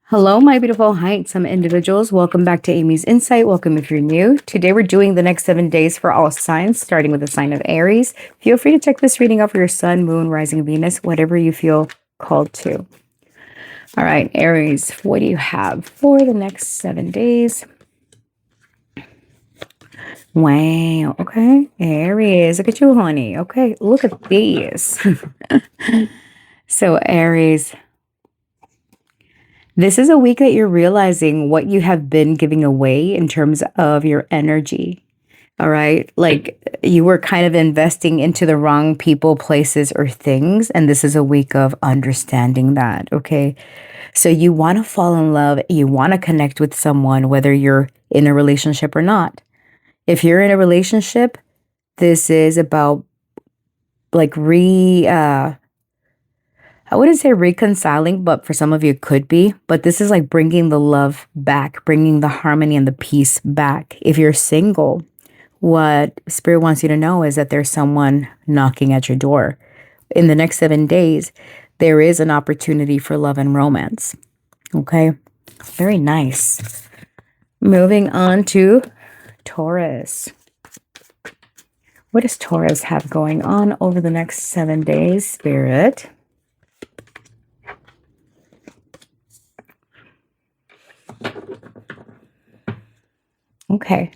Hello, my beautiful handsome individuals. Welcome back to Amy's Insight. Welcome if you're new. Today we're doing the next 7 days for all signs, starting with the sign of Aries. Feel free to check this reading out for your sun, moon, rising, Venus, whatever you feel called to. All right, Aries, what do you have for the next 7 days? Wow, okay. Aries, look at you, honey. Okay, look at these. So, Aries, this is a week that you're realizing what you have been giving away in terms of your energy. All right. Like you were kind of investing into the wrong people, places, or things. And this is a week of understanding that. Okay. So you want to fall in love. You want to connect with someone, whether you're in a relationship or not. If you're in a relationship, this is about like I wouldn't say reconciling, but for some of you it could be. But this is like bringing the love back, bringing the harmony and the peace back. If you're single, what Spirit wants you to know is that there's someone knocking at your door. In the next 7 days, there is an opportunity for love and romance. Okay? Very nice. Moving on to Taurus. What does Taurus have going on over the next 7 days, Spirit? Okay.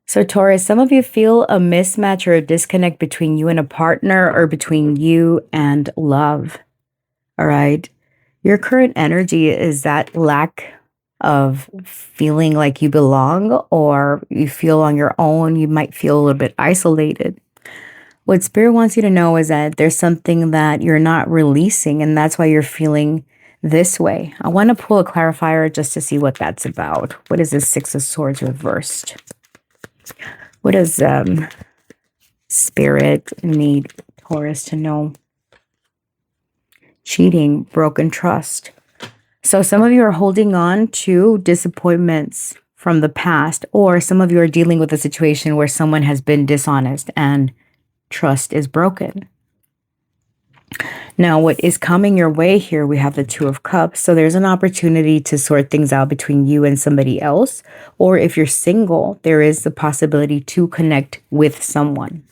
So Taurus, some of you feel a mismatch or a disconnect between you and a partner or between you and love. All right. Your current energy is that lack of feeling like you belong or you feel on your own. You might feel a little bit isolated. What Spirit wants you to know is that there's something that you're not releasing, and that's why you're feeling this way. I want to pull a clarifier just to see what that's about. What is this Six of Swords reversed? What does Spirit need Taurus to know? Cheating, broken trust. So some of you are holding on to disappointments from the past, or some of you are dealing with a situation where someone has been dishonest and trust is broken. Now, what is coming your way here, we have the Two of Cups. So there's an opportunity to sort things out between you and somebody else. Or if you're single, there is the possibility to connect with someone.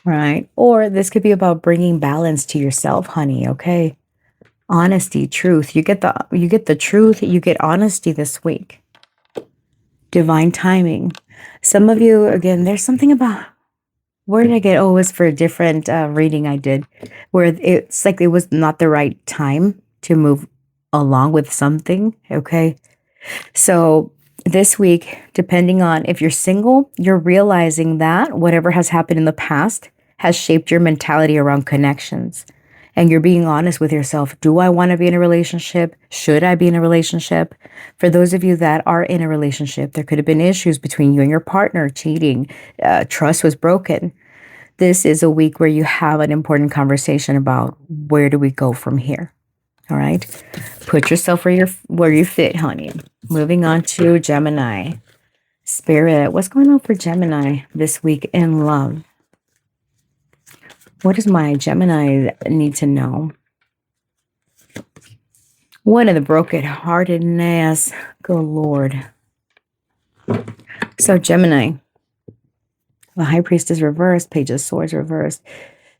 Right? Or this could be about bringing balance to yourself, honey, okay? Honesty, truth. You get the truth, you get honesty this week. Divine timing. Some of you, again, there's something about... Where did I get? Oh, it was for a different reading I did, where it's like it was not the right time to move along with something. Okay. So this week, depending on if you're single, you're realizing that whatever has happened in the past has shaped your mentality around connections. And you're being honest with yourself. Do I want to be in a relationship? Should I be in a relationship? For those of you that are in a relationship, there could have been issues between you and your partner, cheating, trust was broken. This is a week where you have an important conversation about where do we go from here. All right. Put yourself where you fit, honey. Moving on to Gemini. Spirit, what's going on for Gemini this week in love? What does my Gemini need to know? One of the broken-heartedness. Good Lord. So Gemini, the High Priestess reversed, Page of Swords reversed.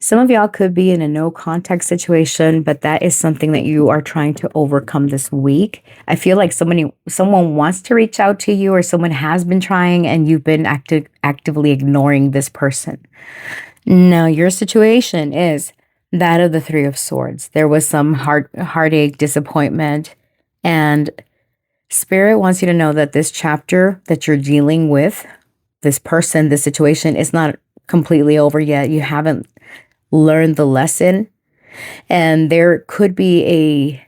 Some of y'all could be in a no contact situation, but that is something that you are trying to overcome this week. I feel like someone wants to reach out to you, or someone has been trying and you've been actively ignoring this person. Now, your situation is that of the Three of Swords. There was some heartache, disappointment, and Spirit wants you to know that this chapter that you're dealing with, this person, this situation, is not completely over yet. You haven't learned the lesson, and there could be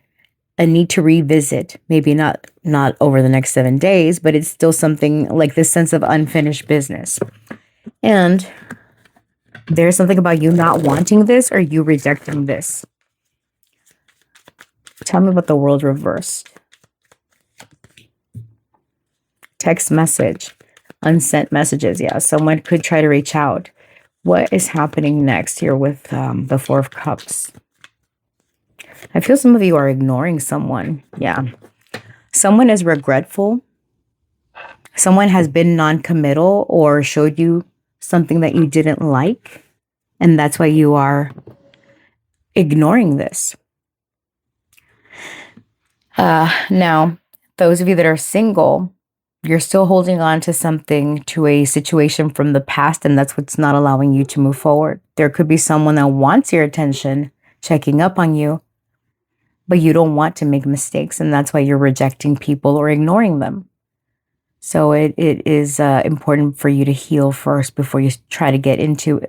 a need to revisit. Maybe not over the next 7 days, but it's still something like this sense of unfinished business. And there's something about you not wanting this or you rejecting this. Tell me about the World reversed. Text message, unsent messages. Yeah, someone could try to reach out. What is happening next here with the Four of Cups? I feel some of you are ignoring someone. Yeah. Someone is regretful. Someone has been non-committal or showed you something that you didn't like. And that's why you are ignoring this. Now, those of you that are single, you're still holding on to something, to a situation from the past, and that's what's not allowing you to move forward. There could be someone that wants your attention, checking up on you, but you don't want to make mistakes, and that's why you're rejecting people or ignoring them. So it is important for you to heal first before you try to get into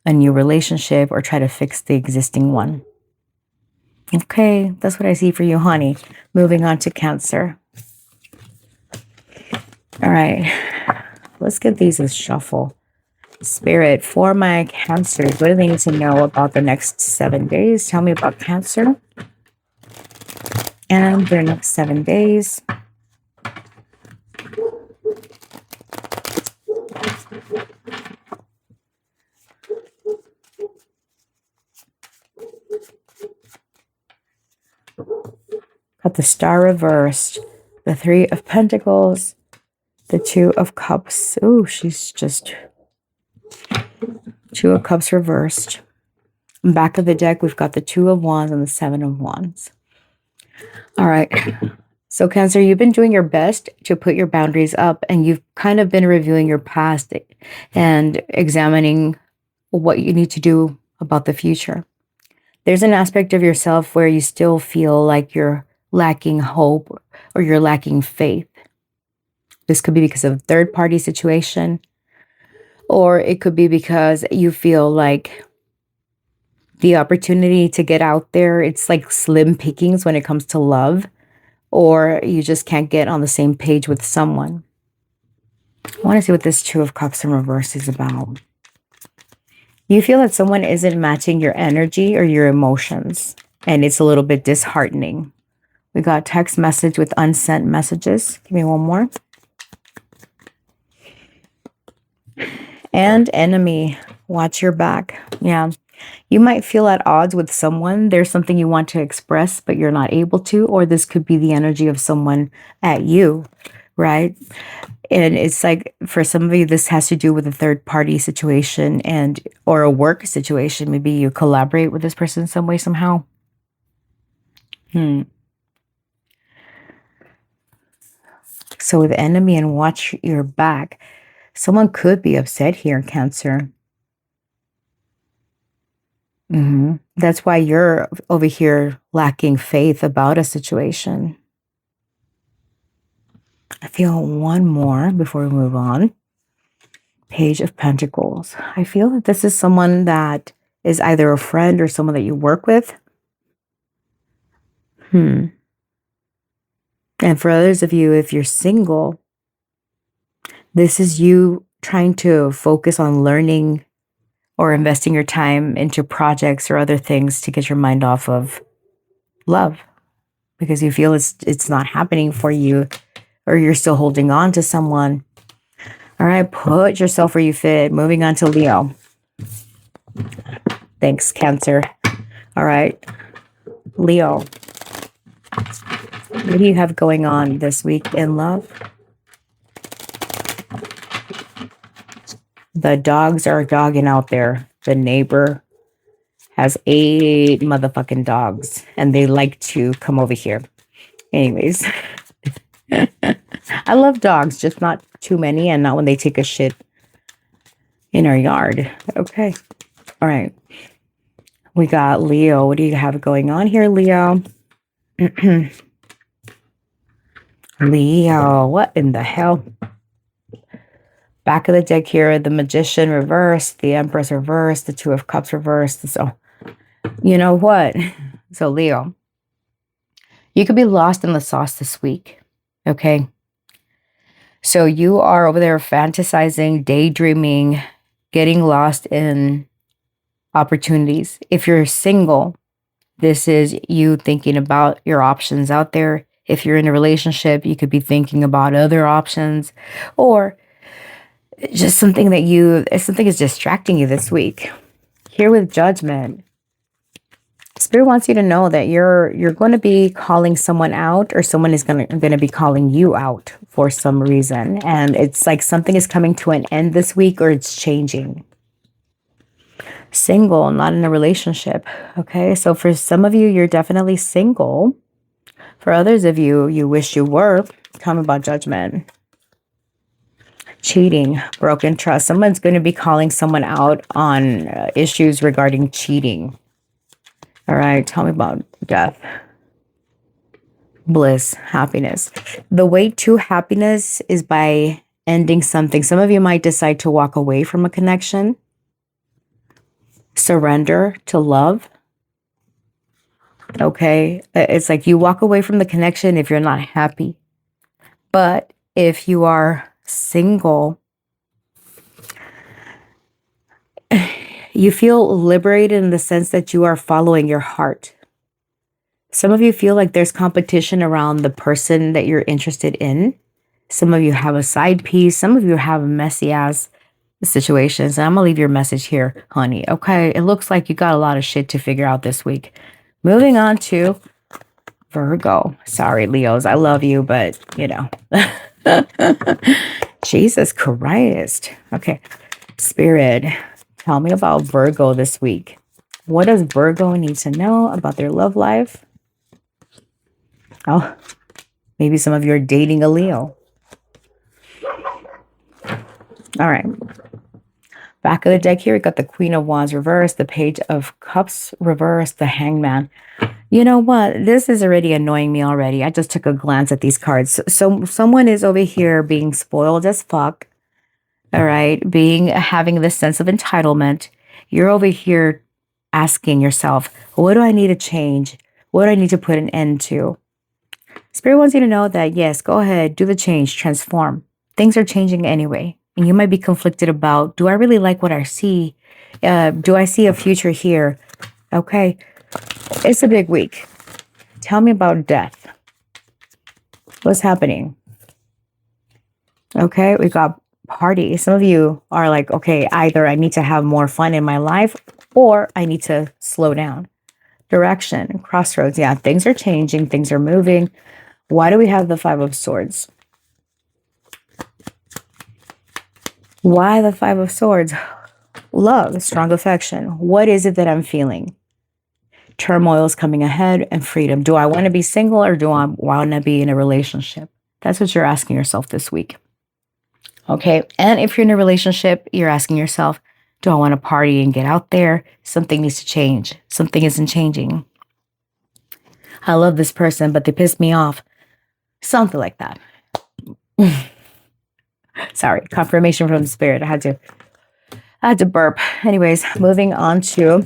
a new relationship or try to fix the existing one. Okay, that's what I see for you, honey. Moving on to Cancer. All right, let's get these a shuffle. Spirit, for my Cancers, what do they need to know about the next 7 days? Tell me about Cancer and their next 7 days. Got the Star reversed, the Three of Pentacles, the Two of Cups. Ooh, she's just... Two of Cups reversed. Back of the deck, we've got the Two of Wands and the Seven of Wands. All right. So Cancer, you've been doing your best to put your boundaries up, and you've kind of been reviewing your past and examining what you need to do about the future. There's an aspect of yourself where you still feel like you're lacking hope or you're lacking faith. This could be because of a third-party situation, or it could be because you feel like the opportunity to get out there, it's like slim pickings when it comes to love, or you just can't get on the same page with someone. I want to see what this Two of Cups in reverse is about. You feel that someone isn't matching your energy or your emotions, and it's a little bit disheartening. We got text message with unsent messages. Give me one more. And enemy, watch your back. Yeah. You might feel at odds with someone. There's something you want to express, but you're not able to, or this could be the energy of someone at you, right? And it's like, for some of you, this has to do with a third party situation and or a work situation. Maybe you collaborate with this person in some way, somehow. So with enemy and watch your back, someone could be upset here, Cancer. That's why you're over here lacking faith about a situation. I feel one more before we move on. Page of Pentacles. I feel that this is someone that is either a friend or someone that you work with. And for others of you, if you're single, this is you trying to focus on learning or investing your time into projects or other things to get your mind off of love, because you feel it's not happening for you, or you're still holding on to someone. All right, put yourself where you fit. Moving on to Leo. Thanks, Cancer. All right, Leo. What do you have going on this week in love? The dogs are dogging out there. The neighbor has 8 motherfucking dogs, and they like to come over here. Anyways, I love dogs, just not too many, and not when they take a shit in our yard. Okay. All right. We got Leo. What do you have going on here, Leo? Leo, what in the hell? Back of the deck here, the Magician reversed, the Empress reversed, the Two of Cups reversed. So, you know what? So, Leo, you could be lost in the sauce this week, okay? So you are over there fantasizing, daydreaming, getting lost in opportunities. If you're single, this is you thinking about your options out there. If you're in a relationship, you could be thinking about other options, or just something is distracting you this week. Here with Judgment, Spirit wants you to know that you're going to be calling someone out, or someone is going to be calling you out for some reason. And it's like something is coming to an end this week, or it's changing. Single, not in a relationship. Okay, so for some of you, you're definitely single. For others of you, you wish you were. Tell me about judgment. Cheating, broken trust. Someone's going to be calling someone out on issues regarding cheating. All right, tell me about death. Bliss, happiness. The way to happiness is by ending something. Some of you might decide to walk away from a connection. Surrender to love. Okay, it's like you walk away from the connection if you're not happy. But if you are single, you feel liberated in the sense that you are following your heart. Some of you feel like there's competition around the person that you're interested in. Some of you have a side piece. Some of you have messy ass situations. And I'm going to leave your message here, honey. Okay, it looks like you got a lot of shit to figure out this week. Moving on to Virgo. Sorry, Leos. I love you, but you know. Jesus Christ. Okay. Spirit, tell me about Virgo this week. What does Virgo need to know about their love life? Oh, maybe some of you are dating a Leo. All right. Back of the deck here, we got the Queen of Wands reversed, the Page of Cups reversed, the Hangman. You know what? This is already annoying me already. I just took a glance at these cards. So someone is over here being spoiled as fuck. All right. Having this sense of entitlement. You're over here asking yourself, what do I need to change? What do I need to put an end to? Spirit wants you to know that, yes, go ahead, do the change, transform. Things are changing anyway. And you might be conflicted about, do I really like what I see? Do I see a future here? Okay. It's a big week. Tell me about death. What's happening? Okay, we got party. Some of you are like, okay, either I need to have more fun in my life or I need to slow down. Direction, crossroads. Yeah, things are changing. Things are moving. Why do we have the Five of Swords? Why the Five of Swords? Love, strong affection. What is it that I'm feeling? Turmoil is coming ahead and freedom. Do I want to be single or do I want to be in a relationship? That's what you're asking yourself this week. Okay. And if you're in a relationship, you're asking yourself, do I want to party and get out there? Something needs to change. Something isn't changing. I love this person, but they pissed me off. Something like that. Sorry, confirmation from the spirit. I had to burp. Anyways, moving on to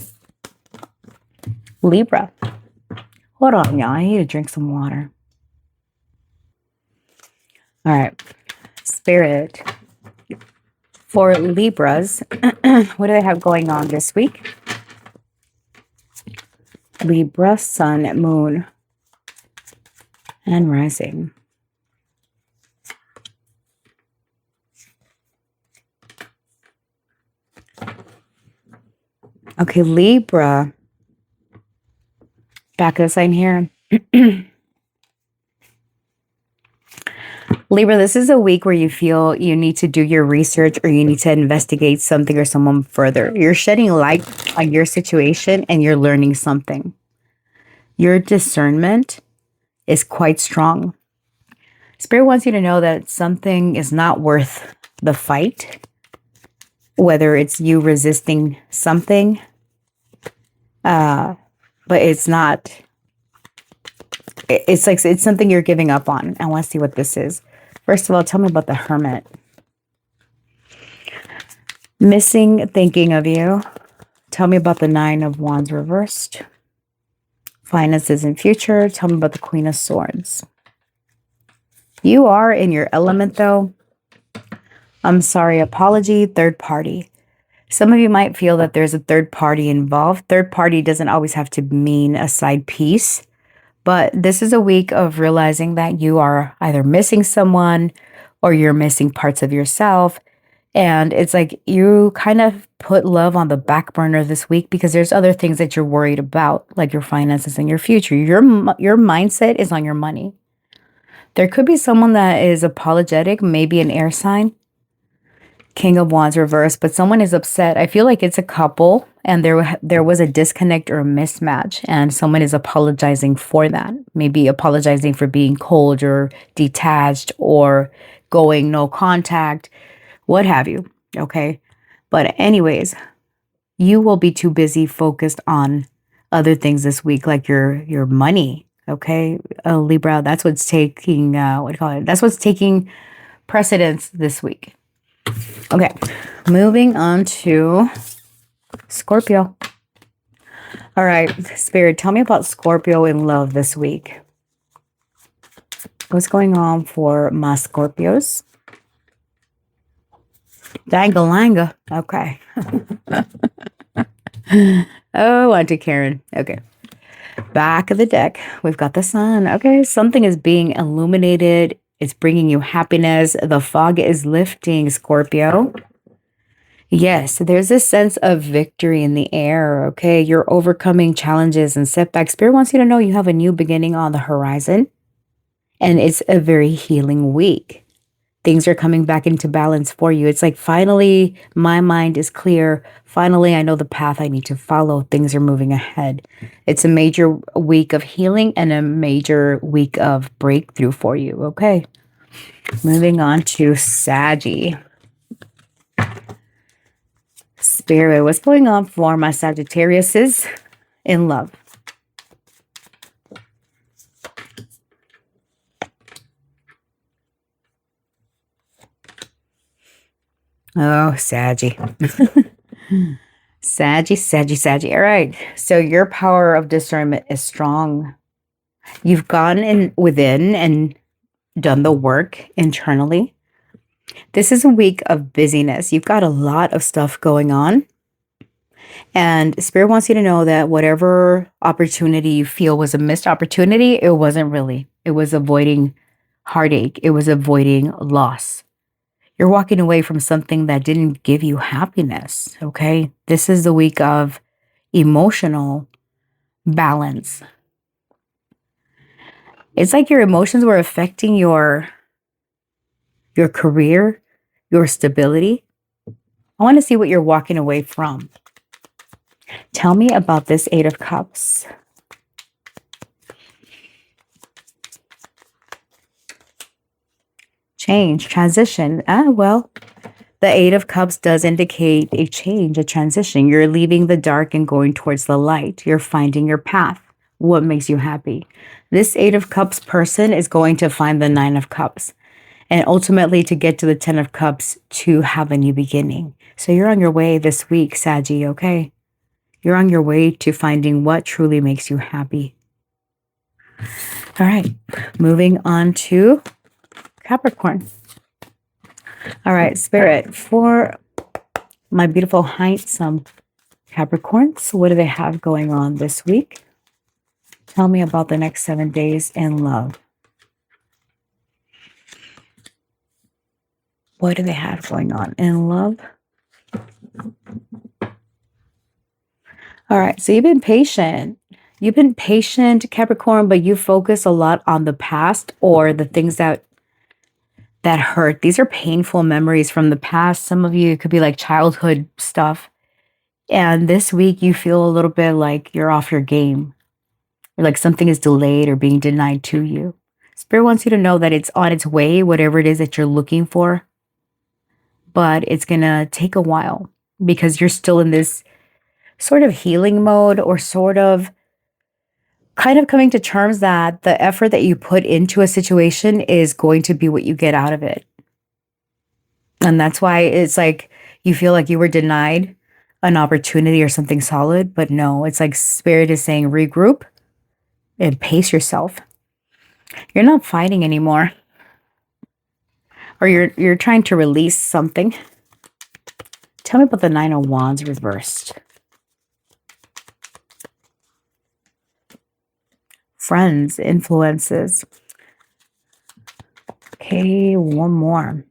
Libra. Hold on, y'all. I need to drink some water. All right. Spirit. For Libras, what do they have going on this week? Libra, Sun, Moon, and Rising. Okay, Libra. Back of the sign here. Libra, this is a week where you feel you need to do your research or you need to investigate something or someone further. You're shedding light on your situation and you're learning something. Your discernment is quite strong. Spirit wants you to know that something is not worth the fight, whether it's you resisting something, but it's not, it's like, it's something you're giving up on. I want to see what this is. First of all, tell me about the Hermit. Missing thinking of you. Tell me about the Nine of Wands reversed. Finances and future. Tell me about the Queen of Swords. You are in your element though. I'm sorry, apology, third party. Some of you might feel that there's a third party involved. Third party doesn't always have to mean a side piece. But this is a week of realizing that you are either missing someone or you're missing parts of yourself. And it's like you kind of put love on the back burner this week because there's other things that you're worried about, like your finances and your future. Your mindset is on your money. There could be someone that is apologetic, maybe an air sign, King of Wands reverse, but someone is upset. I feel like it's a couple and there was a disconnect or a mismatch and someone is apologizing for that. Maybe apologizing for being cold or detached or going no contact, what have you. Okay. But anyways, you will be too busy focused on other things this week, like your money. Okay. Libra, that's what's taking, what do you call it? That's what's taking precedence this week. Okay, moving on to Scorpio. All right, Spirit, tell me about Scorpio in love this week. What's going on for my Scorpios? Dangalanga. Okay. Oh, Auntie Karen. Okay. Back of the deck, we've got the sun. Okay, something is being illuminated. It's bringing you happiness. The fog is lifting, Scorpio. Yes, there's a sense of victory in the air. Okay, you're overcoming challenges and setbacks. Spirit wants you to know you have a new beginning on the horizon, and it's a very healing week. Things are coming back into balance for you. It's like finally, my mind is clear. Finally, I know the path I need to follow. Things are moving ahead. It's a major week of healing and a major week of breakthrough for you. Okay, moving on to Saggy. Spirit, what's going on for my Sagittariuses in love? Oh, Saggy. Saggy. All right. So your power of discernment is strong. You've gone in within and done the work internally. This is a week of busyness. You've got a lot of stuff going on. And Spirit wants you to know that whatever opportunity you feel was a missed opportunity, it wasn't really. It was avoiding heartache. It was avoiding loss. You're walking away from something that didn't give you happiness, okay? This is the week of emotional balance. It's like your emotions were affecting your career, your stability. I want to see what you're walking away from. Tell me about this Eight of Cups. Change, transition. Well, the Eight of Cups does indicate a change, a transition. You're leaving the dark and going towards the light. You're finding your path. What makes you happy? This Eight of Cups person is going to find the Nine of Cups and ultimately to get to the Ten of Cups to have a new beginning. So you're on your way this week, Saggy, okay? You're on your way to finding what truly makes you happy. All right, moving on to Capricorn. All right, Spirit, for my beautiful, handsome Capricorns, what do they have going on this week? Tell me about the next 7 days in love. What do they have going on in love? All right, so you've been patient. You've been patient, Capricorn, but you focus a lot on the past or the things that hurt. These are painful memories from the past. Some of you, it could be like childhood stuff. And this week you feel a little bit like you're off your game. Or like something is delayed or being denied to you. Spirit wants you to know that it's on its way, whatever it is that you're looking for. But it's going to take a while because you're still in this sort of healing mode or sort of kind of coming to terms that the effort that you put into a situation is going to be what you get out of it. And that's why it's like you feel like you were denied an opportunity or something solid, but no, it's like Spirit is saying regroup and pace yourself. You're not fighting anymore. Or you're trying to release something. Tell me about the Nine of Wands reversed. Friends, influences. Okay, one more.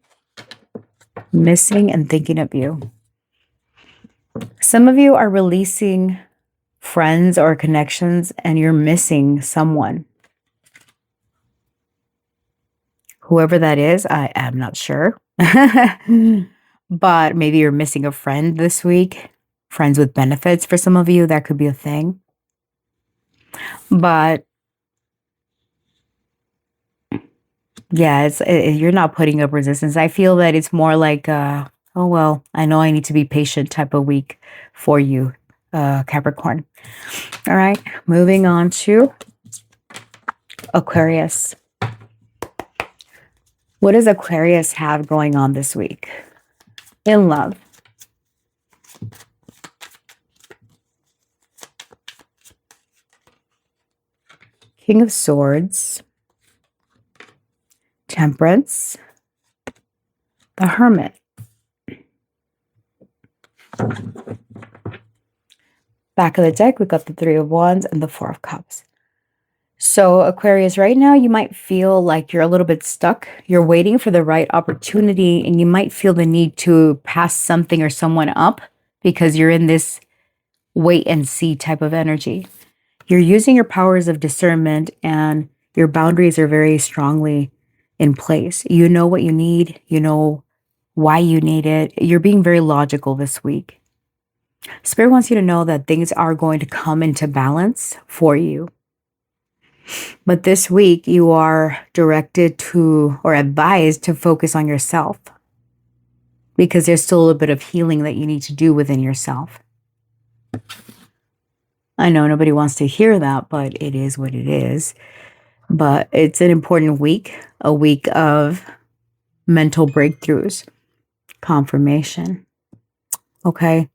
Missing and thinking of you. Some of you are releasing friends or connections and you're missing someone. Whoever that is, I am not sure. But maybe you're missing a friend this week. Friends with benefits for some of you, that could be a thing. But yeah, you're not putting up resistance. I feel that it's more like, oh, well, I know I need to be patient type of week for you, Capricorn. All right, moving on to Aquarius. What does Aquarius have going on this week? In love. King of Swords. Temperance. The Hermit. Back of the deck, we got the Three of Wands and the Four of Cups. So Aquarius, right now you might feel like you're a little bit stuck. You're waiting for the right opportunity and you might feel the need to pass something or someone up because you're in this wait and see type of energy. You're using your powers of discernment and your boundaries are very strongly in place. You know what you need. You know why you need it. You're being very logical this week. Spirit wants you to know that things are going to come into balance for you. But this week you are directed to or advised to focus on yourself because there's still a little bit of healing that you need to do within yourself. I know nobody wants to hear that, but it is what it is. But it's an important week, a week of mental breakthroughs, confirmation. Okay.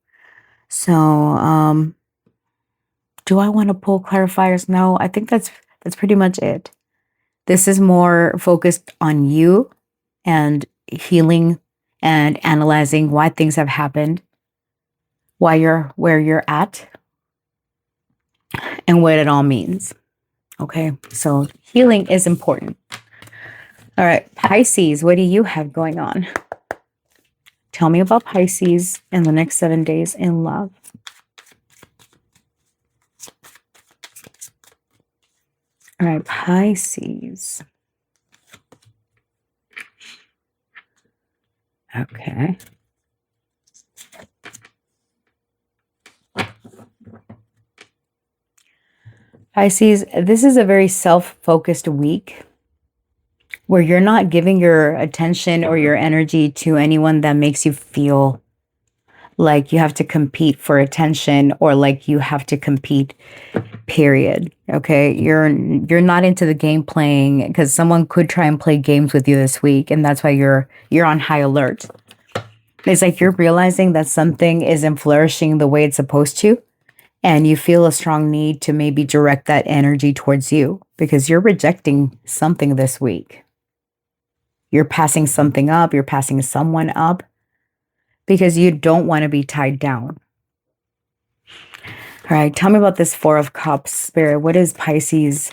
So, do I want to pull clarifiers? No, I think that's pretty much it. This is more focused on you and healing and analyzing why things have happened, why you're where you're at, and what it all means. Okay, so healing is important. All right, Pisces, what do you have going on? Tell me about Pisces in the next 7 days in love. All right, Pisces. Okay. Pisces, this is a very self-focused week where you're not giving your attention or your energy to anyone that makes you feel like you have to compete for attention or like you have to compete, period. Okay, you're not into the game playing because someone could try and play games with you this week, and that's why you're on high alert. It's like you're realizing that something isn't flourishing the way it's supposed to, and you feel a strong need to maybe direct that energy towards you because you're rejecting something this week. You're passing something up, you're passing someone up because you don't want to be tied down. All right, tell me about this Four of Cups, Spirit. What is Pisces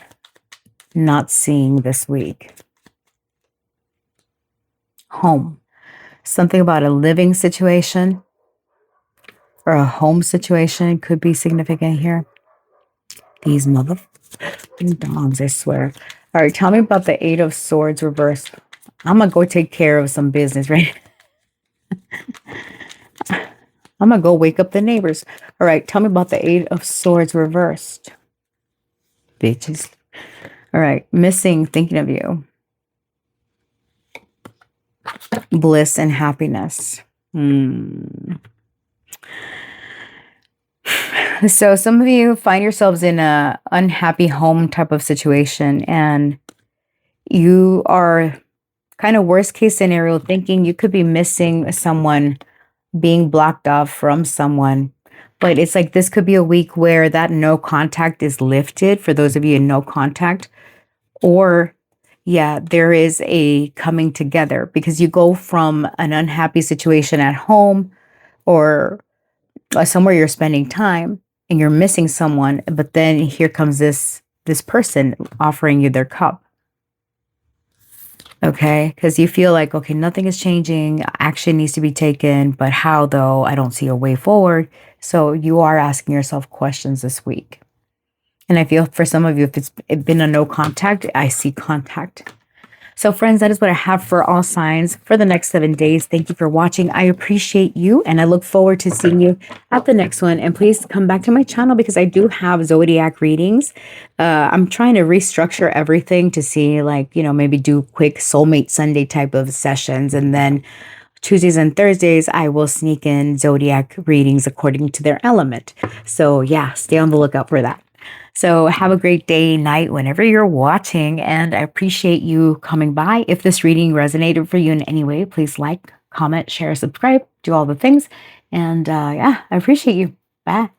not seeing this week? Home. Something about a living situation or a home situation could be significant here. These motherfucking dogs, I swear. All right, tell me about the Eight of Swords reversed. I'm going to go take care of some business, right? I'm going to go wake up the neighbors. All right, tell me about the Eight of Swords reversed. Bitches. All right, missing, thinking of you. Bliss and happiness. So some of you find yourselves in a unhappy home type of situation and you are kind of worst case scenario thinking you could be missing someone, being blocked off from someone. But it's like this could be a week where that no contact is lifted for those of you in no contact. Or, yeah, there is a coming together because you go from an unhappy situation at home or somewhere you're spending time and you're missing someone. But then here comes this person offering you their cup. Okay, because you feel like, okay, nothing is changing, action needs to be taken, but how though? I don't see a way forward. So you are asking yourself questions this week. And I feel for some of you, if it's been a no contact, I see contact. So friends, that is what I have for all signs for the next 7 days. Thank you for watching. I appreciate you, and I look forward to seeing you at the next one. And please come back to my channel because I do have Zodiac readings. I'm trying to restructure everything to see, like, maybe do quick soulmate Sunday type of sessions. And then Tuesdays and Thursdays, I will sneak in Zodiac readings according to their element. So yeah, stay on the lookout for that. So have a great day, night, whenever you're watching, and I appreciate you coming by. If this reading resonated for you in any way, please like, comment, share, subscribe, do all the things. And yeah, I appreciate you. Bye.